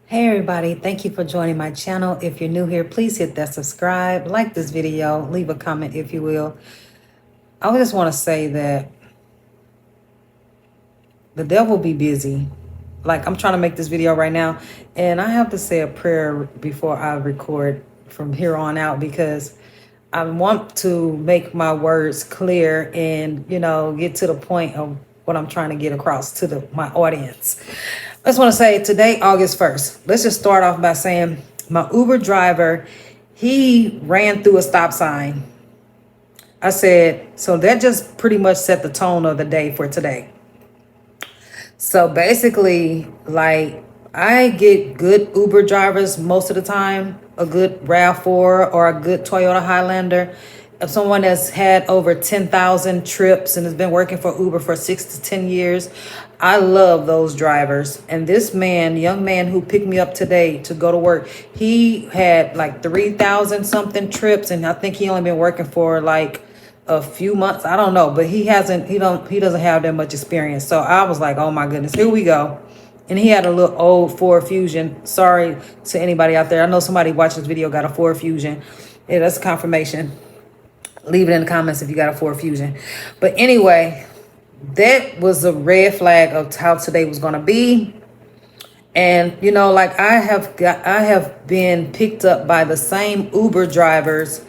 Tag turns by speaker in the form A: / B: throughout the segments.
A: Hey everybody, thank you for joining my channel. If you're new here, please hit that subscribe, like this video, leave a comment if you will. I just want to say that the devil be busy. Like, I'm trying to make this video right now, and I have to say a prayer before I record from here on out because I want to make my words clear and, get to the point of what I'm trying to get across to my audience. I just want to say today, August 1st, let's just start off by saying my Uber driver, he ran through a stop sign. I said, so that just pretty much set the tone of the day for today. So basically, like, I get good Uber drivers most of the time, a good RAV4 or a good Toyota Highlander. If someone that's had over 10,000 trips and has been working for Uber for 6 to 10 years, I love those drivers. And this man, young man who picked me up today to go to work, he had like 3,000 something trips, and I think he only been working for like a few months. I don't know, but he doesn't have that much experience. So I was like, oh my goodness, here we go. And he had a little old Ford Fusion. Sorry to anybody out there. I know somebody watching this video got a Ford Fusion. Yeah, that's a confirmation. Leave it in the comments if you got a Ford Fusion. But anyway, that was a red flag of how today was going to be. And like, I have been picked up by the same Uber drivers.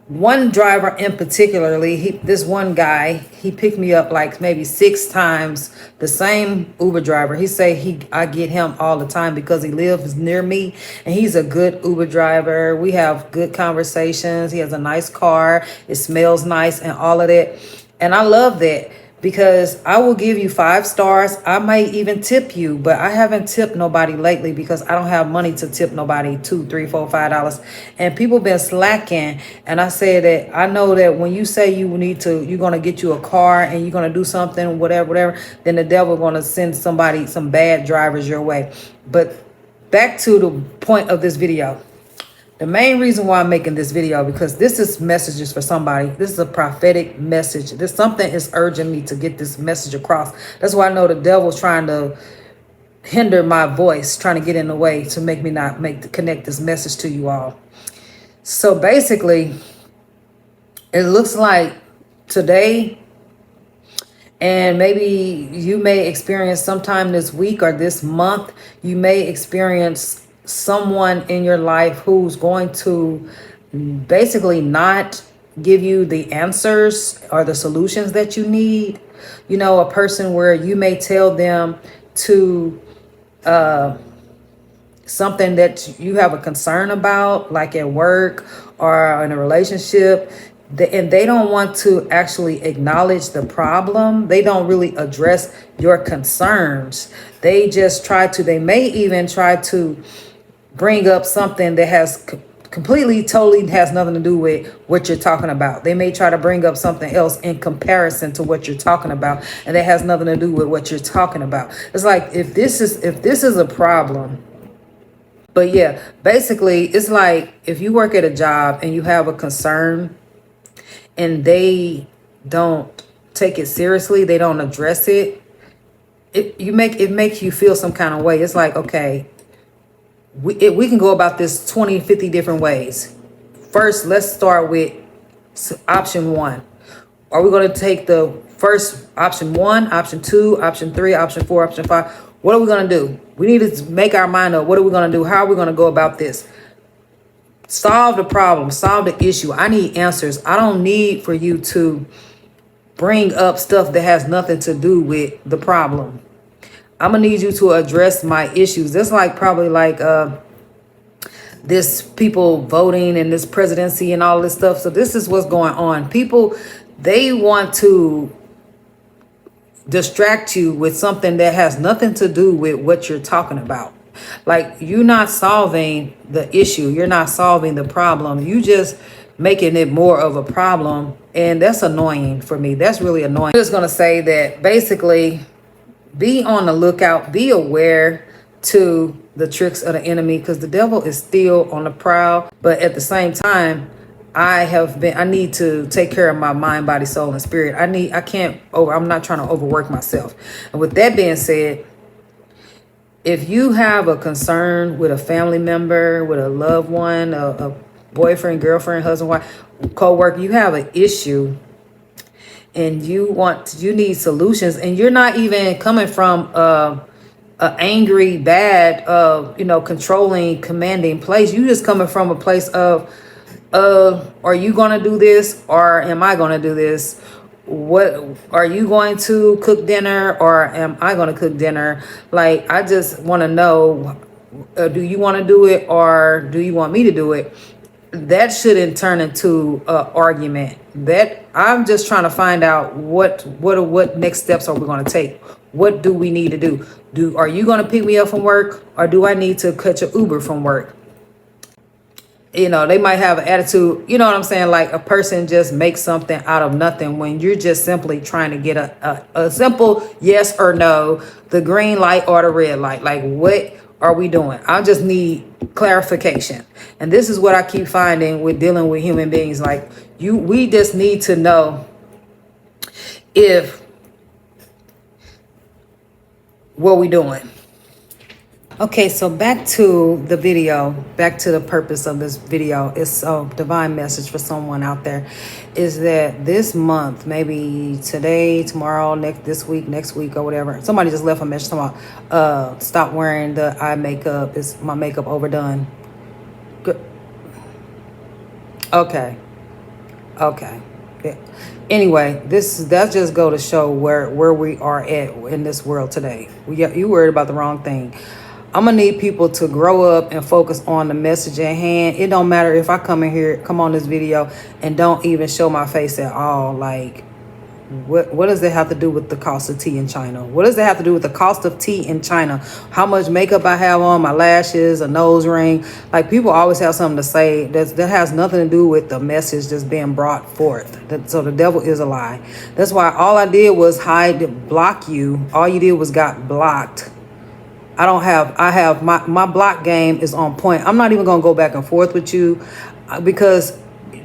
A: One driver in particularly, this one guy, he picked me up like maybe 6 times. The same Uber driver, I get him all the time because he lives near me, and he's a good Uber driver. We have good conversations. He has a nice car. It smells nice and all of that. And I love that, because I will give you 5 stars. I might even tip you, but I haven't tipped nobody lately because I don't have money to tip nobody $2, $3, $4, $5. And people been slacking. And I said that I know that when you say you're going to get you a car and you're going to do something, whatever, then the devil going to send some bad drivers your way. But back to the point of this video. The main reason why I'm making this video, because this is messages for somebody. This is a prophetic message. Something is urging me to get this message across. That's why I know the devil's trying to hinder my voice, trying to get in the way to make me not connect this message to you all. So basically, it looks like today, and maybe you may experience sometime this week or this month, you may experience someone in your life who's going to basically not give you the answers or the solutions that you need. A person where you may tell them to something that you have a concern about, like at work or in a relationship, and they don't want to actually acknowledge the problem. They don't really address your concerns. They may even try to bring up something that has totally has nothing to do with what you're talking about. They may try to bring up something else in comparison to what you're talking about, and that has nothing to do with what you're talking about. It's like, if this is a problem. But yeah, basically, it's like if you work at a job and you have a concern and they don't take it seriously, they don't address it, it makes you feel some kind of way. It's like, okay, we can go about this 20, 50 different ways. First, let's start with option 1. Are we going to take the first option 1, option 2, option 3, option 4, option 5? What are we going to do? We need to make our mind up. What are we going to do? How are we going to go about this? Solve the problem, solve the issue. I need answers. I don't need for you to bring up stuff that has nothing to do with the problem. I'm gonna need you to address my issues. That's like probably like this people voting and this presidency and all this stuff. So this is what's going on. People, they want to distract you with something that has nothing to do with what you're talking about. Like, you're not solving the issue. You're not solving the problem. You just making it more of a problem. And that's annoying for me. That's really annoying. I'm just gonna say that basically, be on the lookout, be aware to the tricks of the enemy, because the devil is still on the prowl. But at the same time, I need to take care of my mind, body, soul, and spirit. I'm not trying to overwork myself. And with that being said, if you have a concern with a family member, with a loved one, a boyfriend, girlfriend, husband, wife, co-worker, you have an issue and you need solutions, and you're not even coming from a angry, bad, controlling, commanding place. You just coming from a place of, are you gonna do this or am I gonna do this? What are you going to cook dinner or am I gonna cook dinner? Like, I just want to know, do you want to do it or do you want me to do it? That shouldn't turn into an argument. That I'm just trying to find out what next steps are we going to take? What do we need to do? Are you going to pick me up from work or do I need to catch an Uber from work? They might have an attitude, you know what I'm saying? Like, a person just makes something out of nothing when you're just simply trying to get a simple yes or no, the green light or the red light. Like, what are we doing? I just need clarification. And this is what I keep finding with dealing with human beings. Like, we just need to know if what we doing. Okay, so back to the video, back to the purpose of this video. It's a divine message for someone out there, is that this month, maybe today, tomorrow, next week or whatever, somebody just left a message talking about stop wearing the eye makeup. Is my makeup overdone? Good. Okay. Yeah. Anyway, that just go to show where we are at in this world today. You worried about the wrong thing. I'm gonna need people to grow up and focus on the message at hand. It don't matter if I come on this video and don't even show my face at all. Like, what does it have to do with the cost of tea in China? What does it have to do with the cost of tea in China? How much makeup I have on, my lashes, a nose ring? Like, people always have something to say that has nothing to do with the message that's being brought forth. So the devil is a lie. That's why all I did was block you. All you did was got blocked. I have my block game is on point. I'm not even going to go back and forth with you because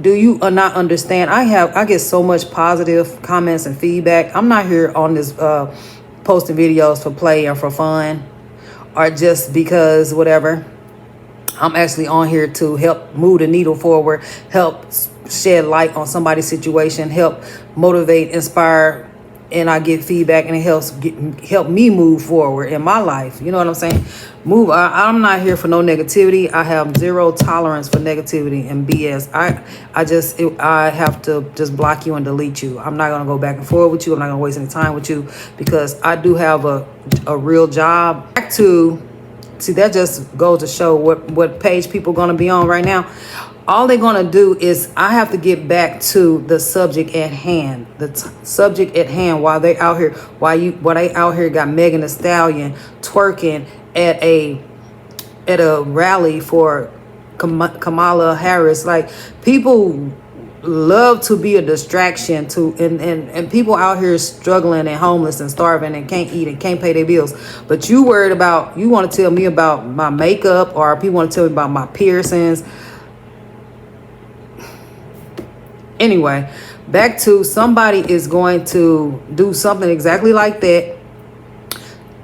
A: do you not understand? I get so much positive comments and feedback. I'm not here on this posting videos for play or for fun or just because whatever. I'm actually on here to help move the needle forward, help shed light on somebody's situation, help motivate, inspire, and I get feedback, and it help me move forward in my life. You know what I'm saying? I'm not here for no negativity. I have zero tolerance for negativity and BS. I have to just block you and delete you. I'm not gonna go back and forth with you. I'm not gonna waste any time with you because I do have a real job. Back to see, that just goes to show what page people gonna be on right now. All they're going to do is I have to get back to the subject at hand, subject at hand while they out here, while they out here got Megan Thee Stallion twerking at a rally for Kamala Harris. Like, people love to be a distraction to, and people out here struggling and homeless and starving and can't eat and can't pay their bills. But you want to tell me about my makeup, or people want to tell me about my piercings. Anyway, back to somebody is going to do something exactly like that,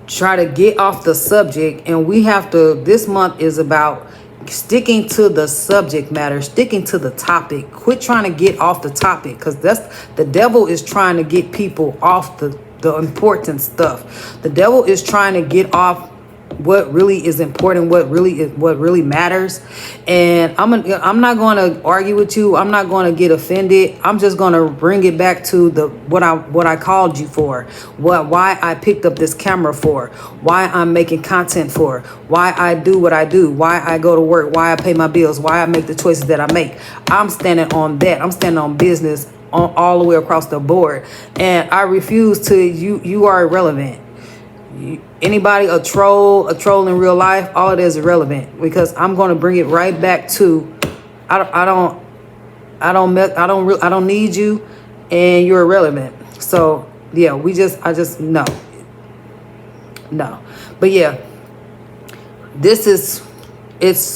A: try to get off the subject, and we have to, this month is about sticking to the subject matter, sticking to the topic. Quit trying to get off the topic, because the devil is trying to get people off the important stuff. The devil is trying to get off what really is important, what really matters. And I'm not going to argue with you. I'm not going to get offended. I'm just going to bring it back to what I called you for, why I picked up this camera for, why I'm making content for, why I do what I do, why I go to work, why I pay my bills, why I make the choices that I make. I'm standing on that. I'm standing on business all the way across the board. And I refuse to, you are irrelevant. Anybody a troll in real life, all of it is irrelevant, because I'm going to bring it right back to I don't need you, and you're irrelevant. So yeah, I just no. But yeah, it's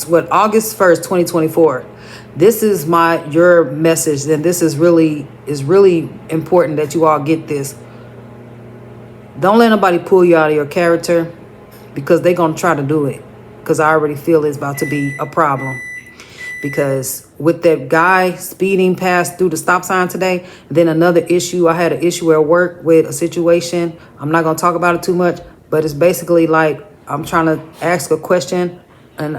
A: August 1st, 2024. This is your message, and this is really important that you all get this. Don't let nobody pull you out of your character. because they're going to try to do it, because I already feel it's about to be a problem. Because with that guy speeding past through the stop sign today, then another issue, I had an issue at work with a situation. I'm not going to talk about it too much, but it's basically like I'm trying to ask a question. And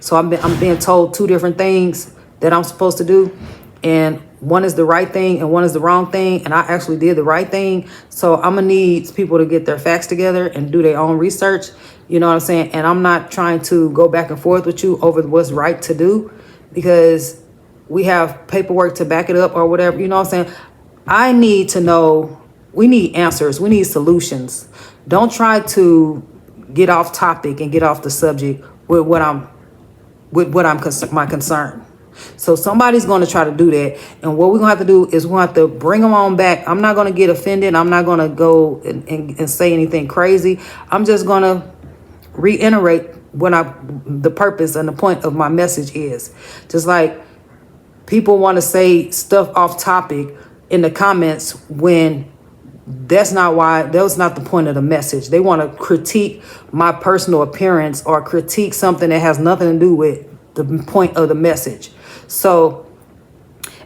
A: so I'm being told two different things that I'm supposed to do. And one is the right thing and one is the wrong thing. And I actually did the right thing. So I'm going to need people to get their facts together and do their own research. You know what I'm saying? And I'm not trying to go back and forth with you over what's right to do, because we have paperwork to back it up or whatever. You know what I'm saying? I need to know, we need answers. We need solutions. Don't try to get off topic and get off the subject with my concern. So somebody's going to try to do that. And what we're going to have to do is we're going to have to bring them on back. I'm not going to get offended. I'm not going to go and say anything crazy. I'm just going to reiterate the purpose and the point of my message is. Just like people want to say stuff off topic in the comments when that was not the point of the message. They want to critique my personal appearance or critique something that has nothing to do with the point of the message. So,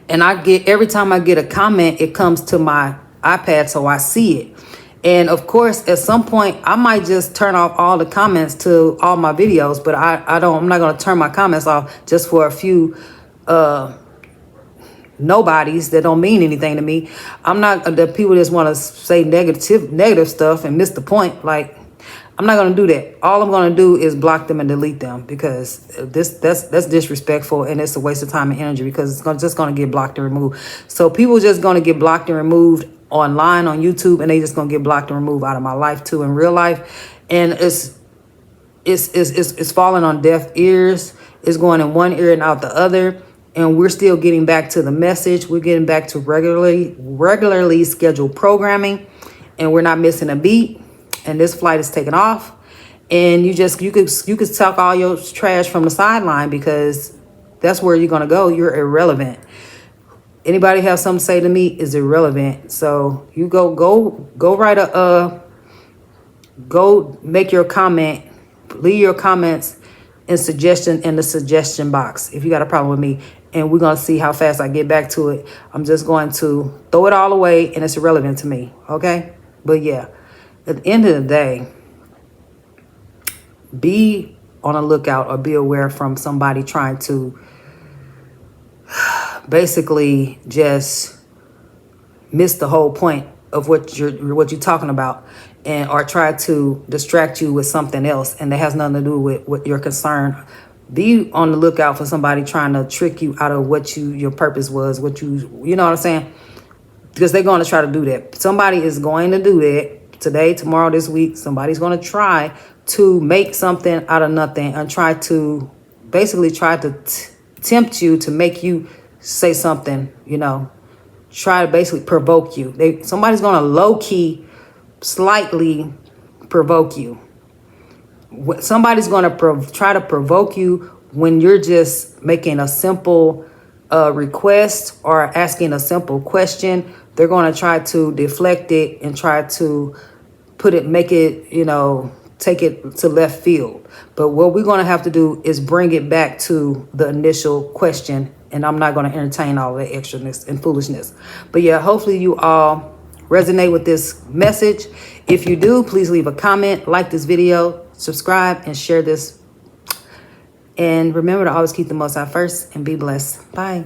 A: and every time I get a comment, it comes to my iPad so I see it. And of course, at some point, I might just turn off all the comments to all my videos, but I'm not going to turn my comments off just for a few nobodies that don't mean anything to me. I'm not the people that want to say negative stuff and miss the point. Like, I'm not going to do that. All I'm going to do is block them and delete them, because that's disrespectful and it's a waste of time and energy, because it's just going to get blocked and removed. So people just going to get blocked and removed online on YouTube, and they just going to get blocked and removed out of my life too in real life. And it's falling on deaf ears. It's going in one ear and out the other. And we're still getting back to the message. We're getting back to regularly scheduled programming, and we're not missing a beat. And this flight is taking off. And you could talk all your trash from the sideline, because that's where you're gonna go. You're irrelevant. Anybody have something to say to me is irrelevant. So you go make your comment, leave your comments and suggestion in the suggestion box if you got a problem with me, and we're going to see how fast I get back to it. I'm just going to throw it all away, and it's irrelevant to me, okay? But yeah, at the end of the day, be on a lookout or be aware from somebody trying to basically just miss the whole point of what you're talking about, and or try to distract you with something else, and that has nothing to do with what your concern. Be on the lookout for somebody trying to trick you out of what your purpose was, you know what I'm saying? Because they're going to try to do that. Somebody is going to do that today, tomorrow, this week. Somebody's going to try to make something out of nothing and try to tempt you to make you say something, try to basically provoke you. Somebody's going to low-key, slightly provoke you. Somebody's going to try to provoke you when you're just making a simple request or asking a simple question. They're going to try to deflect it and try to make it, take it to left field. But what we're going to have to do is bring it back to the initial question. And I'm not going to entertain all the extraness and foolishness. But yeah, hopefully you all resonate with this message. If you do, please leave a comment, like this video, subscribe, and share this. And remember to always keep the Most High first, and be blessed. Bye.